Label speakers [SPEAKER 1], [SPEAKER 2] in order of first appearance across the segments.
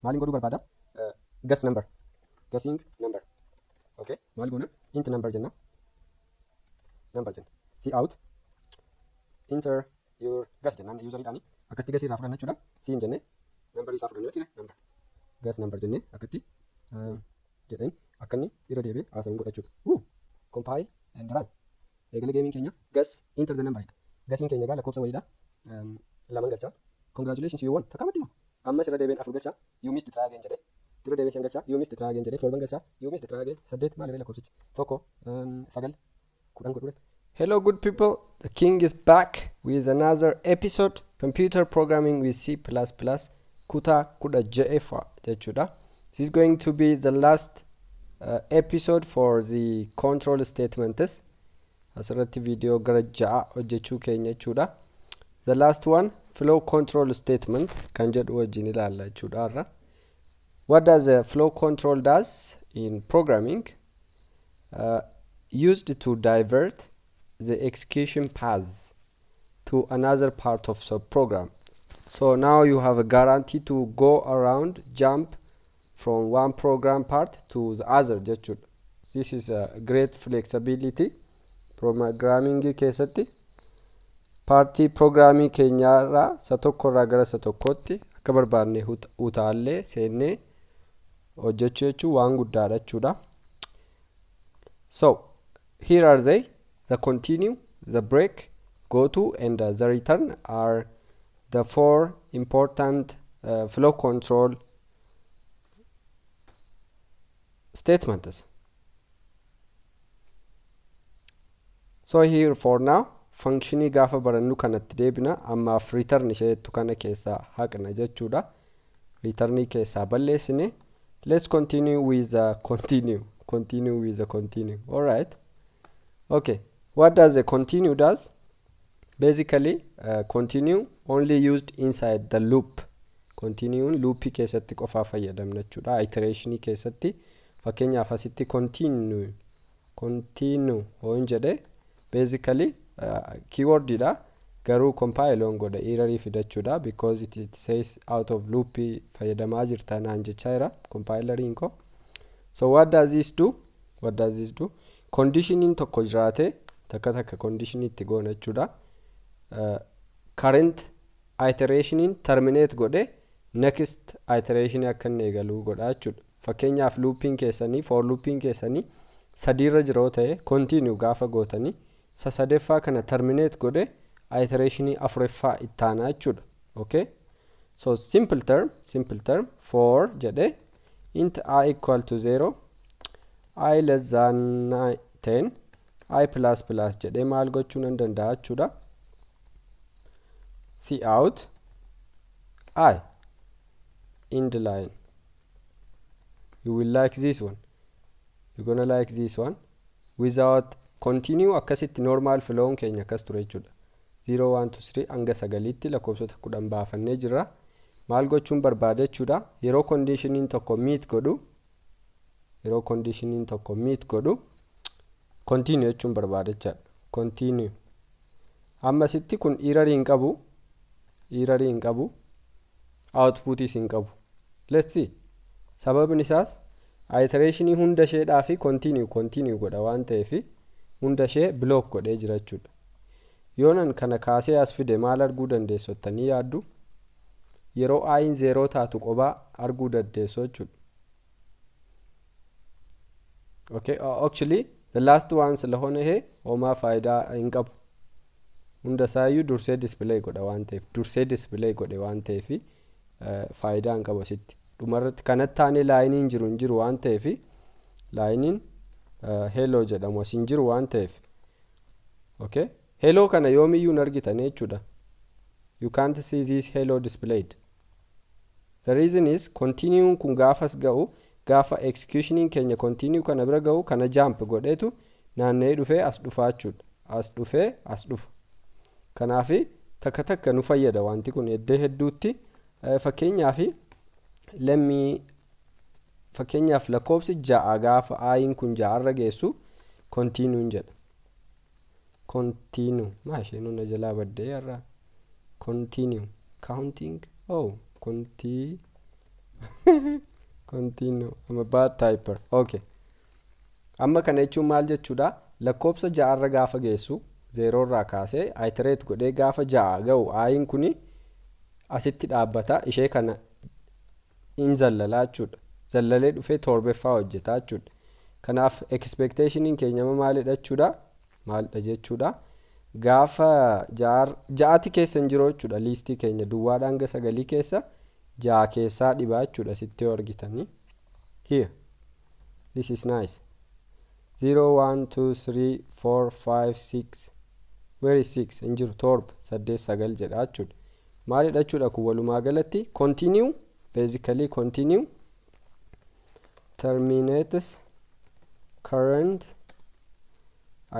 [SPEAKER 1] Maalin godhuu barbaada? Guess number. Guessing number. Okay. Maal goona? Int number jenna. Number jenna. See out. Enter your guess jennaan user dhaani. Akkatti guess irraa fudhanna jechuudha. Siin jenne number isaa fudhanna jechuudha. Number. Guess number jenne akkatti jedheen akkanni irra deebi'ee haasa'uun godha jechuudha. Compile and run. Eegale geemiin keenya guess enter the number. Guessiin keenya gaa lakkoofsa wayiidha. Laman galchaa. Congratulations you won. Takkamatti moo? Amma irra deebi'een afur galchaa. You missed try again jedhee. Irra deebi'een shan galchaa. You missed try again jedhee. Torban galchaa. You missed try again. Saddeet maal irra lakkoofsichi? Tokko sagal kudhan godhu.
[SPEAKER 2] Hello good people, the king is back with another episode computer programming with C++ kutaa kudha ja'efa jechuudha. This is going to be the last episode for the control statements. Asirratti video gara ja'a hojjechuu keenya jechuudha. The last one flow control statement kan jedhu wajjin ilaalla jechuudha. What does a flow control does in programming? Used to divert the execution paths to another part of the program. So now you have a guarantee to go around, jump from one program part to the other. This is a great flexibility. Programming keessatti partii programmii keenyaarraa isa tokkorraa gara isa tokkotti akka barbaadne utaallee seennee hojjechuu jechuun waan guddaadha jechuudha. So here are they. The continue, the break, go to, and the return are the four important flow control statements. So here for now, functioni gaafa barannu kanatti deebina ammaaf return isheetu kana keessaa haqna jechuudha. Return keessaa balleessine. Let's continue with the continue. Continue with the continue. All right. Okay. What does a continue does? Basically, continue only used inside the loop. Continue loop keessatti qofa fayyadamna jechuudha. Iteration keessatti fakkeenyaaf asitti continue hoon jedhe basically keyword dha garuu compile on godha error fidachuudha because it says out of loop fayyadamaa jirta naan jecha jira compilerin ko. So what does this do? Conditioning tokko jiraate takka condition itti goona jechuudha. Current iteration terminate godhe next iteration akka inni eegalu godha jechuudha. Fakkeenyaaf looping keessanii for looping keessanii sadiirra jiroo ta'e continue gaafa gootanii sadeeffaa kana terminate godhe iteration afuraffaa ittaana jechuudha. Okay? So simple term for jedhe int I equal to 0, I less than 10, I plus jedhe maal gochuu nan danda'a jechuudha. See out I in the line. You will like this one. You're gonna like this one. Without continue akkasitti normal flow keenya akkas ture jechuudha. 0 1 2 3 hanga 9tti lakkoofsota 10 baafannee jirra. Maal gochuun barbaada jechuudha. Yeroo conditioning tokko meet godhu continue jechuun barbaada jechuudha. Continue. Amma sitti kun error hin qabu. Output is hin qabu. Let's see. Sababni isaas iteration hunda isheedhaa fi continue godha waan ta'eef hunda ishee block godhee jira jechuudha. Yoonan kana kaasee as fide maal arguu dandeessottanii yaaddu? Yeroo I in 0 taatu qobaa arguu dandeessoo jechuudha. Okay, actually the last one ስለሆነ ይሄ ኦማ ፋይዳ hin qabu. Hunda saayyuu dursee display godha waan ta'eef display godhe waan ta'eef faayidaa hin qabu asitti. Dhumarratti kanatti taane laayiniin jiru waan ta'eef laayiniin hello jedhamu asin jiru waan ta'eef. Okay? Hello kana yoomiyyuu argitan jechuudha. You can't see this hello displayed. The reason is continue kun gaafas ga'u gaafa executioning keenya continue kana bira ga'u kana jump godheetu naannee dhufee as dhufaa jechuudha. As dhufa. Kanaafi takka nu fayyada wanti kun eddee hedduutti fakkeenyaaf lakkoofsi 6 gaafa ayin kun 6 irra geessu continue jedha. Continue maashinu na jalaa baddee irra continue counting continue continue. I'm a bad typer. Okay. Amma kana jechuun maal jechuudha? Lakkoobsa 6 irra gaafa geessu 0 irraa kaasee iterate godhee gaafa 6 ga'u ayin kuni asitti dhaabbata. Ishee kana in zallalaa jechuudha. Zallalee dhufee torbeeffaa hojjetaa jechuudha. Kanaaf expectationin keenya maalidha jechuudha? Maalidha jechuudha? Gaafa 6 keessa hin jiru jechuudha. Liistii keenya duwwaadhaan hanga 9 keessa 6 keessaa dhibaa jechuudha. Sitti argitanii. Here. This is nice. 0 1 2 3 4 5 6. Where is 6? Hin jiru. 7 8 9 jedha jechuudha. Maalidha jechuudha kun walumaa galatti continue, basically continue terminates current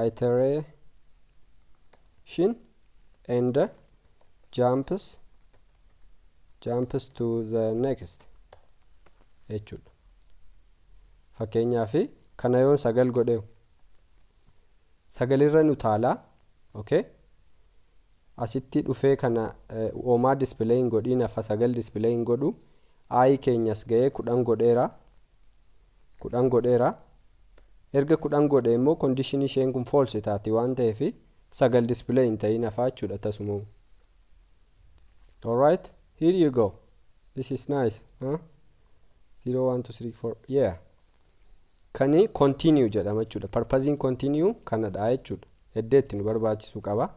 [SPEAKER 2] iteration and jumps to the next jechuudha. Fakkeenyaaf kana yoon 9 godhee 9 irra nu taala. Okay, asitti dhufee kana oomaa display godhii nafa 9 display godhu ai keenyas ga'ee 10 godheera. Erga 10 godhee immoo condition isheen kun false taati waan ta'eef 9 display hin ta'in nafa jechuudha tasuma. All right, here you go. This is nice, huh? 0 1 2 3 4. Yeah, kani continue jedhama jechuudha. Purposing continue kanadha jechuudha. Eddeetti nu barbaachisu qaba.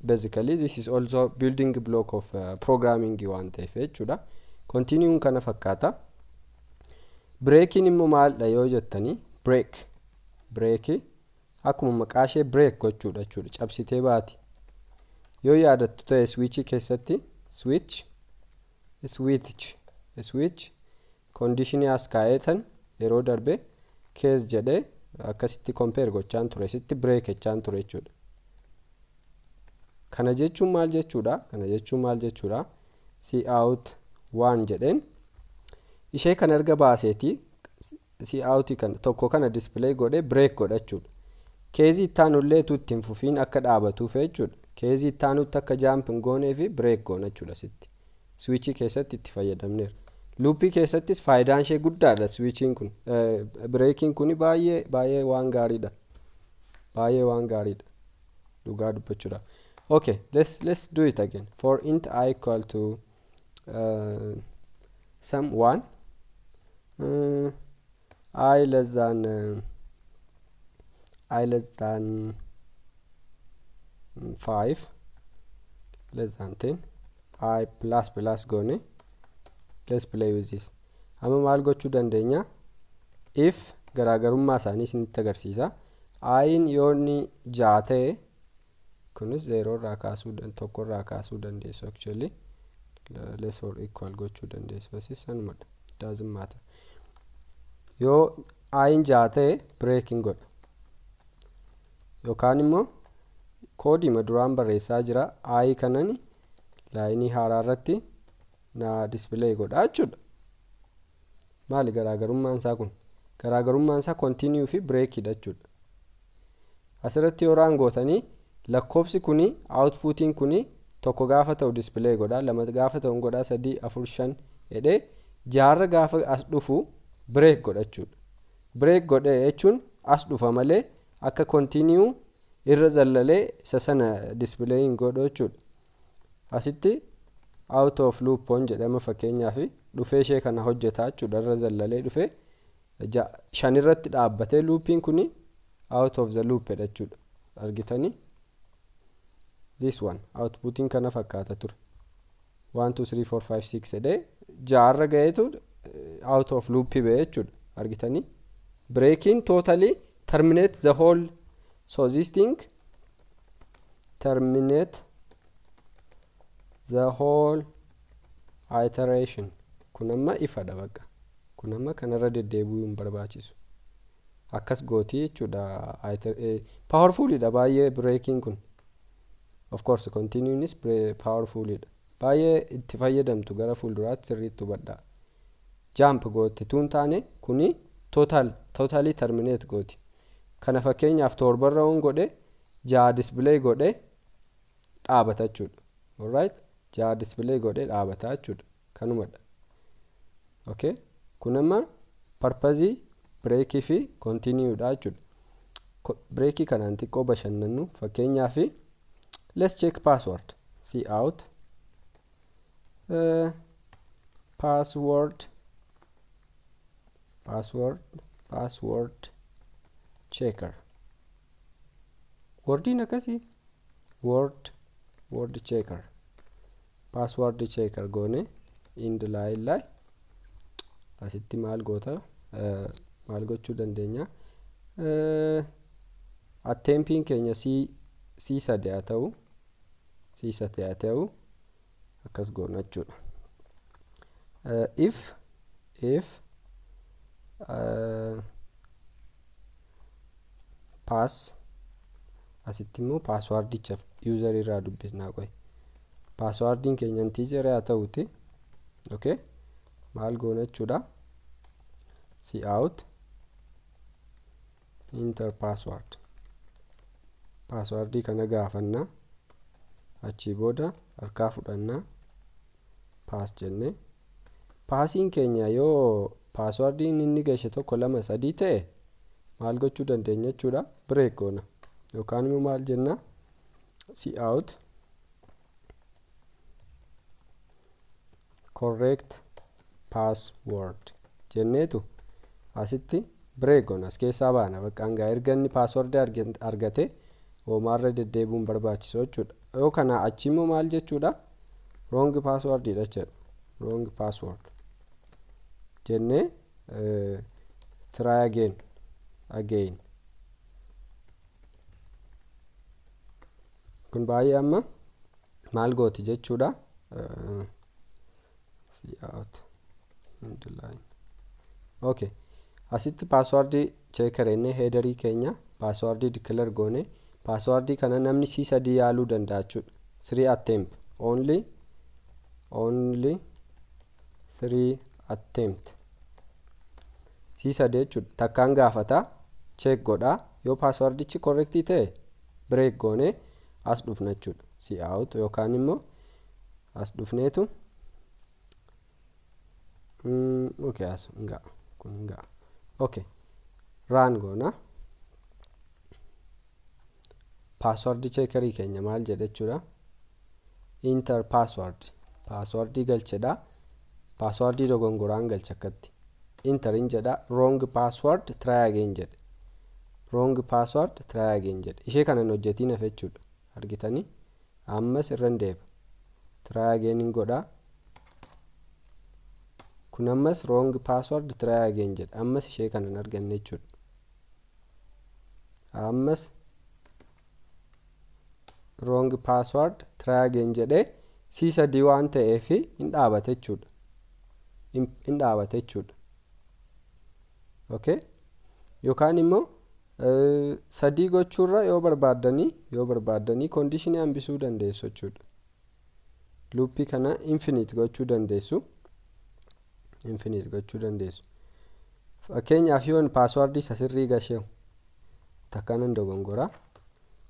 [SPEAKER 2] Basically this is also building block of programming waan ta'eef jechuudha. Continue kana fakkaata. Breaking immoo maalidha yoo jettanii break akkuma maqaa ishee break gochuudha jechuudha. Cabsitee baati. Yoo yaadattu ta'e switch keessatti switch condition as kaa'etan yeroo darbe case jedhee akkasitti compare gochaan ture sitti break jechaan ture jechuudha. Kana jechuun maal jechuudha? Cout 1 jedheen ishee kan erga baaseeti cout kan tokko kana display godhee break godhachuudha. Case ittaanullee tutti hin fufiin akka dhaabatuuf jechuudha. Case ittaanutti akka jump hin goonee fi break goonachuudha sitti. Switch keessatti itti fayyadamneera. Loopii keessattis faayidaan ishee guddaadha switching kun. Breaking kun baay'ee waan gaariidha. Dhugaa dubbachuudha. Okay, let's do it again. For int I equal to some 1, I less than 5, less than 10, I plus gone. Let's play with this. Amma maal gochuu dandeenya? If garaagarummaa isaanii isinitti agarsiisa. I'n yoonni 6 ta'e kunis 0 irraa kaasuu 1 irraa kaasuu dandeessu actually. Less or equal gochuu dandeessu. Sanuma doesn't matter. Yoo I'n 6 ta'e breaking godha. Yookaan immoo koodii duraan barreessaa jira. I kanani laayinii haaraa irratti na display godha jechuudha. Maali garaagarummaan isaa kun? Garaagarummaan isaa continue fi break jechuudha. Asirratti yoo raan gootanii lakkoobsi kuni outputiin kuni tokko gaafa ta'u display godha, lama gaafa ta'u godha, 3 4 5 jedhee 6 gaafa as dhufu break godha jechuudha. Break godhe jechuun as dhufa malee akka continue irra zallalee isa sana display hin godhu jechuudha. Asitti out of loop on jedhama fakkeenyaaf dhufee ishee kana hojjetaa jechuudha. Irra zallalee dhufee 5 irratti dhaabbatee loopin kuni out of the loop jechuudha. Argitanii? This one outputin kana fakkaata ture. 1 2 3 4 5 6 jedhee 6 ga'eetu out of loop ba'e jechuudha. Argitanii? Breaking totally terminate the whole, so this thing terminate the whole iteration. Kun amma ifadha bakka. Kun amma kanarra deddeebi'uu hin barbaachisu. Akkas gootii jechuudha. Powerful dha baay'ee breaking kun. Of course continuous powerful dha. Baay'ee itti fayyadamtu gara fuulduraatti sirriitti hubadhaa. Jump gooti tuun taane kuni totally terminate gooti. Kana fakkeenyaaf 7 irra on godhe 6 display godhe dhaabata jechuudha. All right? 6 display godhe dhaabata jechuudha. Kanumadha. Okay, kun amma purpose breakii fi continue dha jechuudha. Breakii kanaan xiqqoo bashannannu fakkeenyaaf let's check password. See out password checker. Wordiin akkasii word checker, password checker goone in the line asitti maal goota maal gochuu dandeenya attempting keenya C3 haa ta'u akkas goona jechuudha. If pass asitti immoo passwordicha user irraa dubbisnaa qoy passwordin keenya integer haa ta'uti. Okay, maal goona jechuudha cout enter passwordii kana gaafannaa achii booda harkaa fudhannaa pass jenne paasiin keenya yoo passwordiin inni gashe 1 2 3 ta'e maal gochuu dandeenya jechuudha break goona yookaan immoo maal jenna cout correct password jenneetu asitti break goona as keessaa baana bakka hangaa erga inni password argate hoomaarra deddeebuun barbaachisu jechuudha. Yoo kana achi immoo maal jechuudha wrong password dha jechuudha. Wrong password jennee try again kun baay'ee amma maal gooti jechuudha see out in the line. Okay, asitti password checker enne headerii keenya password declare goone password kana namni C3 yaaluu danda'a jechuudha. 3 attempt only 3 attempt C3 jechuudha. Takkaan gaafata check godha yoo passwordichi correct ta'e break goone as dhufna jechuudha. See out yookaan immoo as dhufneetu okay as nga kun nga okay run goona password checkerii keenya maal jedha jechuudha enter password galchedha password dogongoraan galcha akkatti enter in jedha wrong password try again jedha wrong password try again jedha ishee kanan hojjetiin hafe jechuudha argitanii ammas irran deeba try again in godha kun ammas wrong password try again jedha ammas ishee kanan arganne jechuudha ammas wrong password try again jedhe C3 waan ta'eef hin dhaabate jechuudha. Okay, yookaan immoo 3 gochuurra yoo barbaaddanii condition hambisuu dandeessu jechuudha. Loopii kana infinite gochuu dandeessu. Fakkeenyaaf yoon password sirrii gashee takkanan dogongora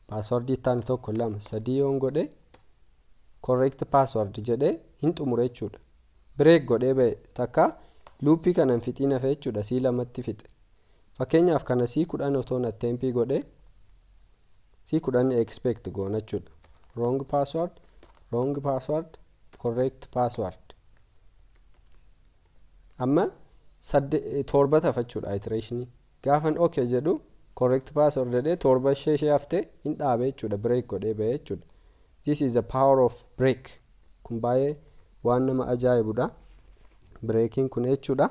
[SPEAKER 2] password itaan 1 2 3 yoon godhe correct password jedhe hin xumure jechuudha. Break godhee ba'e takka loopii kanan fixiin hafe jechuudha C lamatti fixe. Fakkeenyaaf kana C10 otoon attempt godhe C10 expect goona jechuudha. Wrong password correct password amma 7 tafa jechuudha iteration gaafan okay jedhu correct password jedhe 7 ishee hafte hin dhaabe jechuudha break godhee ba'e jechuudha. This is the power of break. Kun baay'ee waan nama ajaa'ibudha breaking kun jechuudha.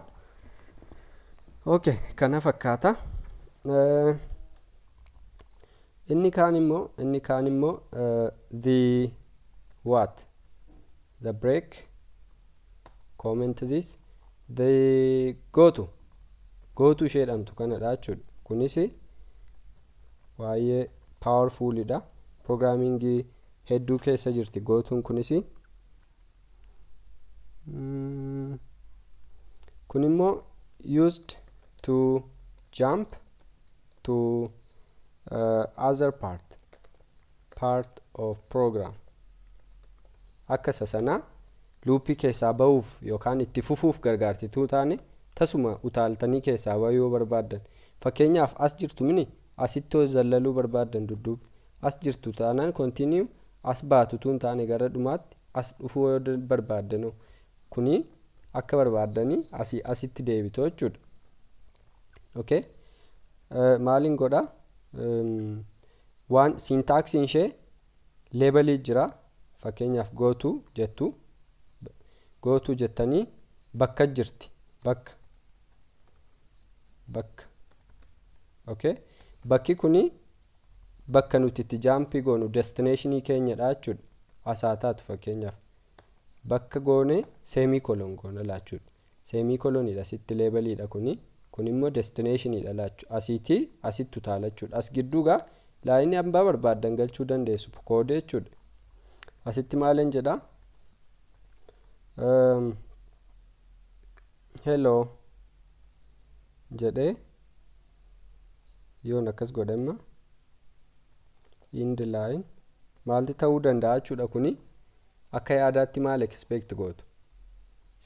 [SPEAKER 2] Okay, kana fakkaata inni kaan immoo the break comment this the go to sheedhamtu kanadha jechuudha. Kunis baay'ee powerful dha programming hedduu keessa jirti gootuun kunis kun immoo used to jump to other part of program akka sana luupii keessaa ba'uuf yookaan itti fufuuf gargaartituu taane tasuma utaaltanii keessaa ba'uu yoo barbaaddan. Fakkeenyaaf as jirtu mini asitti zallaluu barbaaddan dudduuba as jirtu taanaan continue as baatutuun taane gara dhumaatti as dhufuu yoo barbaaddan kuni akka barbaadanii asitti deebitu jechuudha. Okay, maaliin godha waan syntaxiin ishee labelii jira. Fakkeenyaaf gootu jettanii bakka jirti bakka. Okay, bakki kuni bakka nuti itti jaampii goonu destinationii keenyadha jechuudha. Asaa taatu fakkeenyaaf bakka goone semicolon goona laachuudha. Semicolonidha sitti labeliidha kuni. Kun immoo destinationidha laachu. Asitti utaalachuudha. As gidduugaa laayinii hambaa barbaaddan galchuu dandeessu koodee jechuudha. Asitti maaleen jedha hello jedhee yoon akkas godhemma in the line maalti ta'uu danda'a jechuudha. Kuni akka yaadaatti maal expect gootu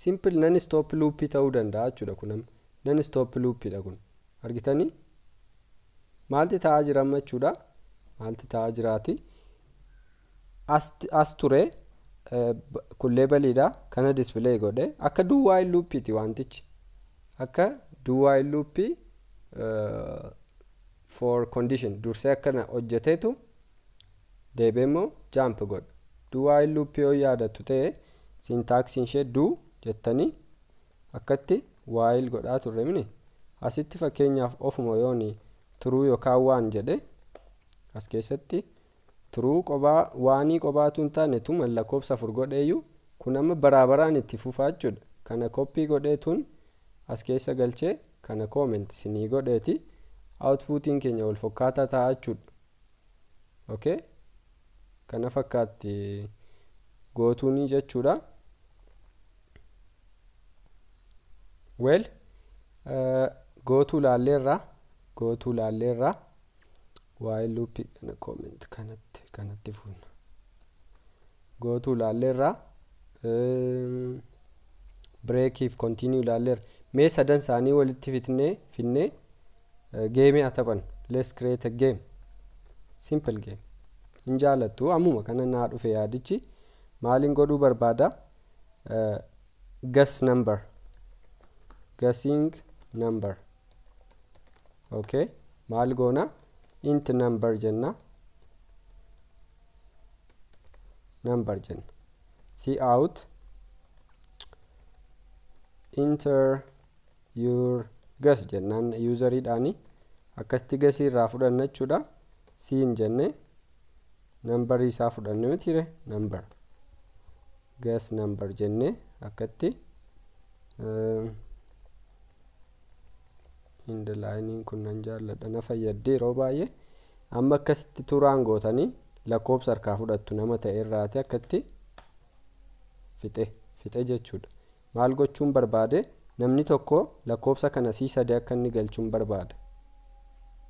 [SPEAKER 2] simple non stop loop ta'uu danda'a jechuudha. Kun non stop loop dha kun argitanii maalti ta'aa jira jechuudha. Maalti ta'aa jiraati as ture kun labelidha kana display godhe akka do while loop ti wantichi akka do while loop for condition dursee akkana hojjeteetu deebemo jump godha. Do while loop yoo yaadatu ta'e syntaxiin ishee do jettanii akkatti while godhaa turre mini asitti fakkeenyaaf ofuma yooni true yookaan waan jedhe as keessatti true qobaa waanii qobaatu hin taane tu lakkoofsa 4 godheeyyuu kun amma baraabaraan itti fufaa jechuudha. Kana copy godheetuun as keessa galchee kana comment sinii godheeti outputiin keenya wal fakkaataa ta'a jechuudha. Okay, kana fakkaatti gootuunii jechuudha. Well, gootuu laalleerraa while loop kana comment kanatti fuuna gootuu laalleerraa break if continue laalleerra. Mee sadan isaanii walitti finnee game atapan. Let's create a game, simple game. In jaalattu ammuma kana naa dhufe yaadichi maaliin godhuu barbaada guessing number. Okay, maal goona int number jenna see out enter your guess jennaan useridhaani akkasti guess irraa fudhanna jechuudha. siin jenne number isaa fudhanne mitire number guess number jenne akkatti in the line kun nan jaalladha na fayyadde yeroo baay'ee amma akkasitti turaan gootanii lakkoofsa harkaa fudhattu nama ta'e irraati akkatti fixe jechuudha. Maal gochuun barbaade namni tokko lakkoofsa kana C3 akka inni galchuun barbaada.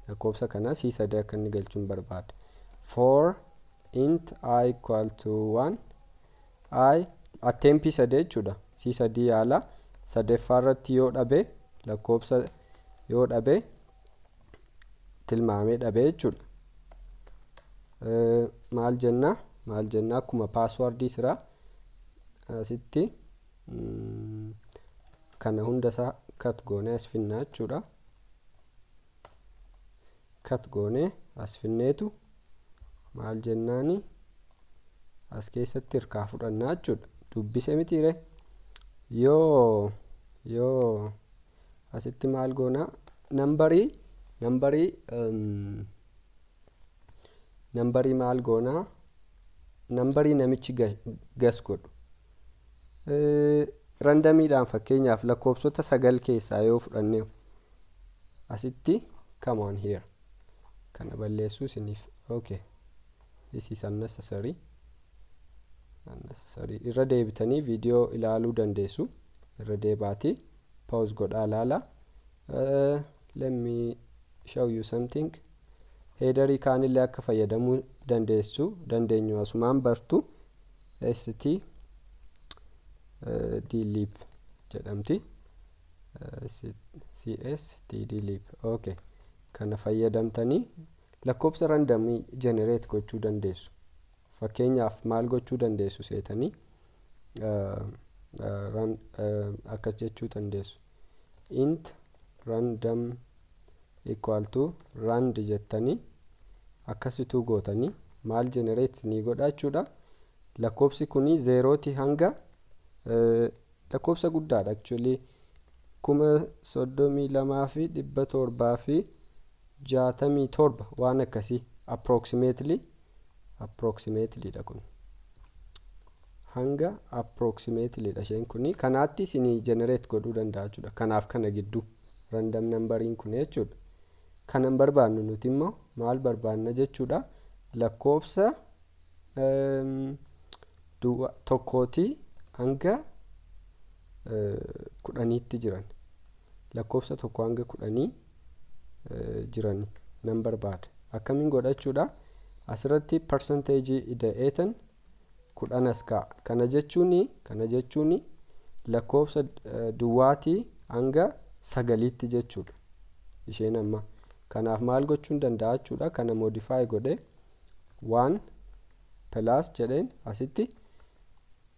[SPEAKER 2] Lakkoofsa kana C3 akka inni galchuun barbaada. For int I equal to 1 I attempt sadii jechuudha. C3 yaala sadeeffaa irratti yoo dhabe lakkoofsa yoo dhabe tilmaamee dhabe jechuudha. Maal jenna akkuma password isra asitti kana hunda isaa cut goone as finnaa jechuudha. Cut goone as finneetu maal jennaani as keessatti hirkaa fudhannaa jechuudha. Dubbise mitiire yoo asitti maal goona nambarii maal goona nambarii namichi gas godhu randomiidhaan fakkeenyaaf lakkoofsota 9 keessaa yoo fudhanne asitti come on here kana balleessuu isiniif. Okay, this is unnecessary irra deebitanii viidiyoo ilaaluu dandeessu. Irra deebaati pause godhaa laala. Let me show you something. Headerii kaanillee akka fayyadamuu dandeenyu asumaan bartu st dleep jedhamti. cs dleep. Okay, kana fayyadamtanii lakkoofsa randomii generate gochuu dandeessu. Fakkeenyaaf maal gochuu dandeessu seetanii akkas jechuu dandeessu. int random equal to rand jettanii akkasituu gootanii maal generate ni godhachuudha. Lakkoofsi kuni 0 hanga lakkoofsa guddaadha actually 32,767 waan akkasii approximately dha kun hanga approximately dha isheen kuni kanaatti isinii generate godhuu danda'achuudha. Kanaaf kana gidduu random numberiin kun jechuudha. Kanan barbaannu nuti immoo maal barbaanna jechuudha. Lakkoofsa tokkootii hanga 10tti jiran lakkoofsa tokko hanga 10 jiran nan barbaada. Akkamiin godhachuudha? Asirratti percentage ida'eetan 10 as kaa'a. Kana jechuun lakkoofsa duwwaatii hanga 9tti jechuudha isheen amma. Kanaaf maal gochuun danda'achuudha? Kana modify godhe 1 plus jedheen asitti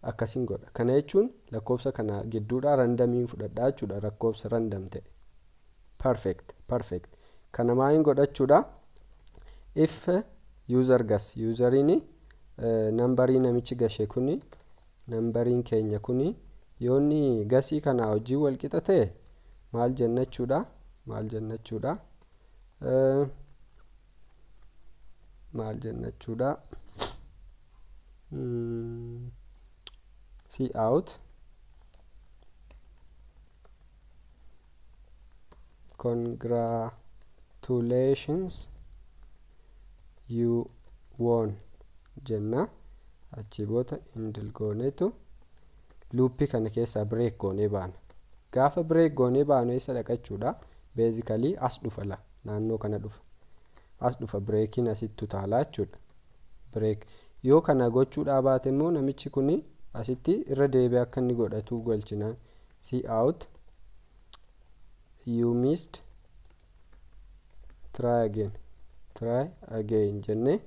[SPEAKER 2] akkasiin godha. Kana jechuun lakkoofsa kana gidduudha randomiin fudhadhaa jechuudha. Lakkoofsa random ta'e. Perfect. Kana maaliin godhachuudha? If user gas useriin nambarii namichi gashe kuni nambariin keenya kuni yoonni gasii kana hojii wal qixa ta'e maal jennachuudha? See out congratulations you won jenna. Achi booda indil gooneetu luuppii kana keessa break goonee baana. Gaafa break goonee baanu isa dhaqachuudha. Basically as dhufa la naannoo kana dhufa. As dhufa breakiin asitti utaalaa jechuudha. Break yoo kana gochuudha baate immoo namichi kuni asitti irra deebi'ee akka inni godhatu galchina. See out you missed try again jenne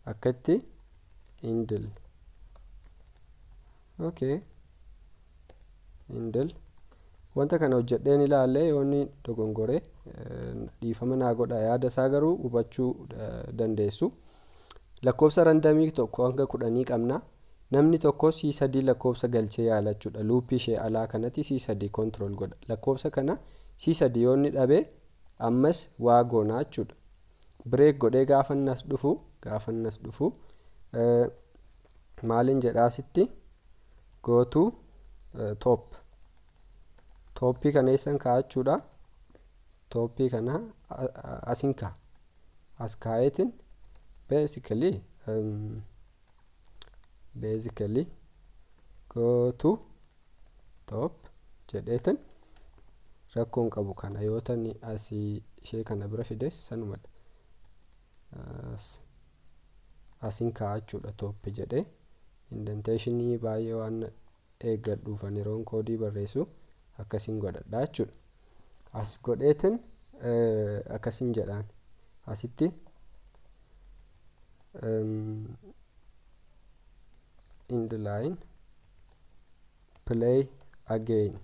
[SPEAKER 2] akkatti indil. Okay, indil wanta kana hojjedheen ilaalle yoonni dogongore dhiifama naa godha. Yaada isaa garuu hubachuu dandeessu. Lakkoofsa randomii tokko hanga 10 qabna. Namni tokko C3 lakkoofsa galchee yaalachuudha. Luuppii ishee alaa kanatti C3 control godha. Lakkoofsa kana C3 yoonni dhabe ammas waa goonaa jechuudha. Break godhee gaafa nas dhufu maalin jedhaasitti go to top. Toppii kana eessan kaa'achuudha. Toppii kana asin kaa. As kaa'eetin basically go to top jedheetin rakkoon qabu kana yoo tani asii ishee kana bira fides sanumadha. Asin kaa'achuudha top jedhee indentationii baay'ee waan eeggadhuufan yeroon koodii barreessu akkasiin godhadhaa jechuudha. As godheetin akkasiin jedhaan asitti in the line play again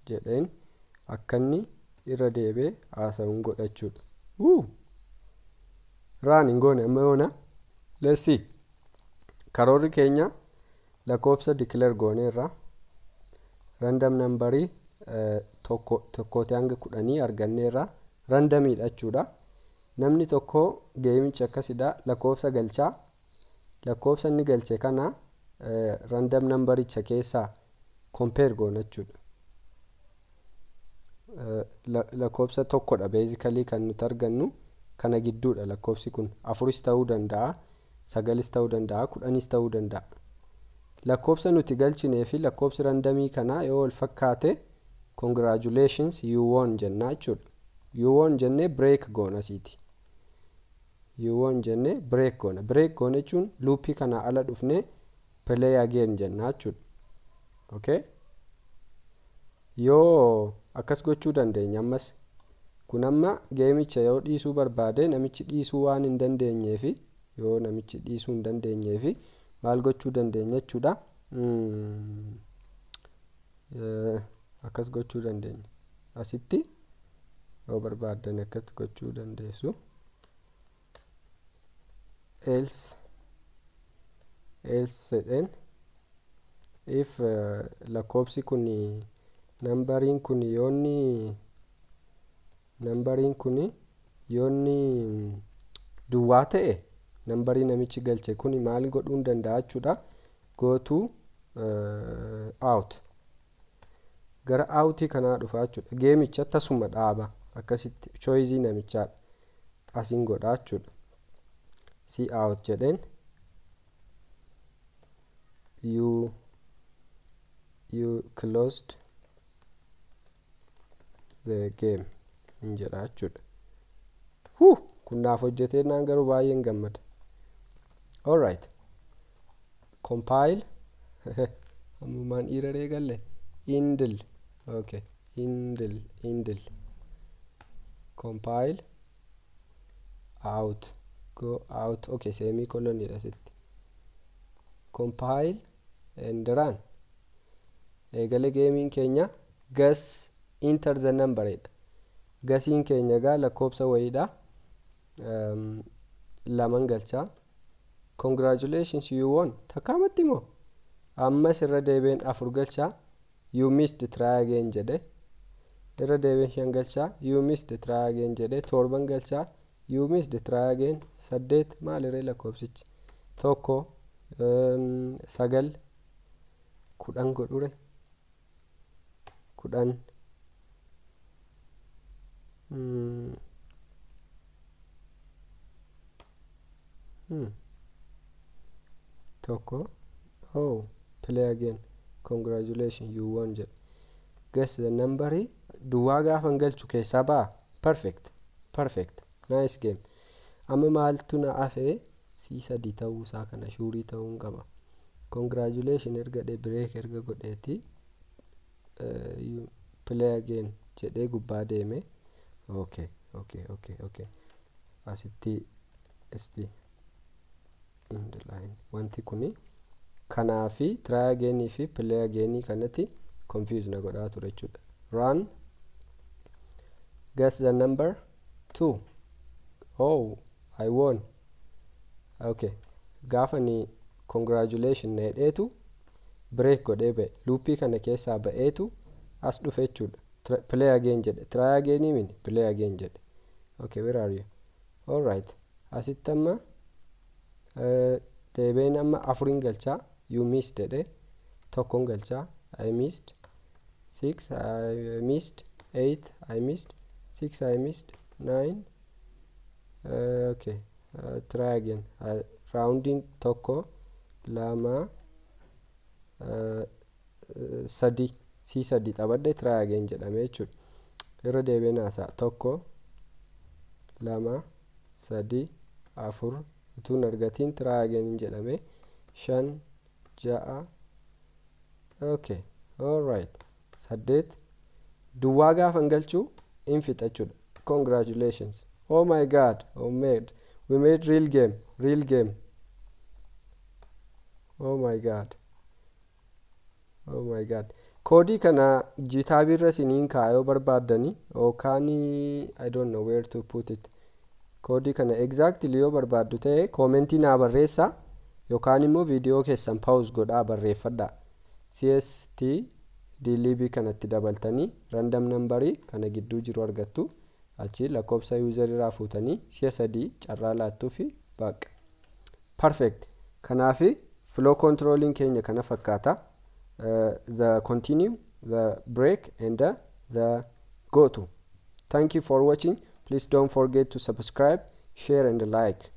[SPEAKER 2] jedheen akkanni irra deebee haasa'uun godhachuudha. Raan hin goone amma yoona. Let's see. Karoorri keenya lakkoofsa declare goone irraa random numberii tokkooti hanga 10 arganne irraa randomiidha jechuudha. Namni tokko geemichi akkasidha. Lakkoofsa galchaa. Lakkoofsa inni galche kana random numbericha keessaa compare goona jechuudha. Lakkoofsa tokkodha basically kan nuti argannu kana gidduudha. Lakkoofsi kun 4 ta'uu danda'a, 9 ta'uu danda'a, 10 ta'uu danda'a. Lakkoofsa nuti galchinee fi lakkoofsi randomii kana yoo wal fakkaate congratulations you won jenna jechuudha. You won jennee break goona siiti. You won jennee break goona. Break goone jechuun luuppii kana ala dhufnee play again jenna jechuudha. okay yoo akkas gochuu dandeenya ammas kun amma geemicha yoo dhiisuu barbaade namichi dhiisuu waan hin dandeenyeefi yoo namichi dhiisuu hin dandeenyeefi maal gochuu dandeenya jechuudha akkas gochuu dandeenya asitti yoo barbaadan akkas gochuu dandeessu else then if lakkoobsi kun nambariin kun yoonni duwwaa ta'e nambarii namichi galche kun maal godhuu danda'a jechuudha go to out gara outii kanaa dhufaa jechuudha geemicha tasuma dhaaba akkasitti choice namichaa asiin godhaa jechuudha see out jedhen you closed the game in jedhaa jechuudha kun naaf hojjetee naan garuu baay'een gammada alright compile ammumaan dhiiraree galle indil okay indil compile out go out okay semicolon jedhasitti compile and run eegale geemiin keenya guess enter the number edha gasiin keenya gaa lakkoobsa wayiidha laman galchaa congratulations you won takkaamatti moo ammas irra deebeen 4 galchaa you missed try again jedhe irra deebeen 5 galchaa you missed try again jedhe 7 galchaa you missed try again 8 maaliree lakkoobsichi tokko 9 10 godhure 10 tokko oh play again congratulations you won jedhe guess the number duwwaa gaafan galchu keessaa baa perfect nice game amma maaltu na afee C3 ta'uu isaa kana shuurii ta'uun qaba congratulations erga de break erga godheeti you play again jedhee gubbaa deeme okay asitti isti in the line wanti kuni kanaafi try again fi play again kanatti confuse na godhaa ture jechuudha run guess the number 2 oh I won okay gaafani congratulations nedheetu break godhee ba'e loopii kana keessaa ba'eetu as dhufe jechuudha play again jedhe try again mini play again jedhe okay where are you all right asittamma deebeen amma 4 galchaa you missed jedhe tokkon galchaa I missed 6 I missed 8 I missed 6 I missed 9 okay try again rounding tokko lama sadi C3 tabadde try again jedhame jechuudha irra deebeen asa tokko lama sadi afur utuun argatiin try again jedhame 5 6 okay all right 8 duwwaa gaafan galchuu in fixa jechuudha congratulations oh my god we made real game oh my god koodii kana jitaabirra siniin kaayoo barbaadani okaani I don't know where to put it koodii kana exactly yoo barbaaddu ta'e commentii naa barreessa yookaan immoo video keessan pause godhaa barreeffadha cst dlb kanatti dabaltanii random numberii kana gidduu jiru argattu achi lakkoobsa user irraa fuutanii si'a 3 carraa laattuu fi baqa perfect kanaafi flow controlling keenya kana fakkaata the continue the break and the go to thank you for watching please don't forget to subscribe share and like